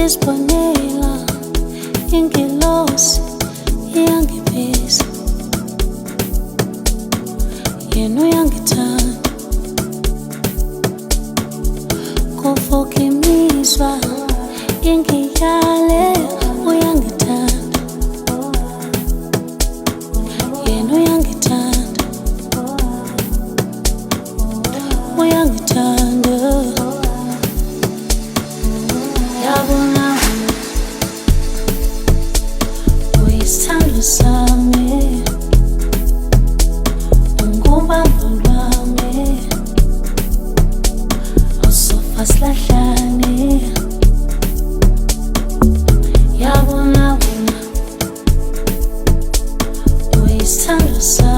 Isibonela ingelosi iyangibiza, yena uyangithanda, kuvuka imizwa ingiyale, uyangithanda, yena uyangithanda, uyangithanda. Yabona uyisithando sami, ungubambo lwami, awusofa silahlane. Yabona uyisithando sami.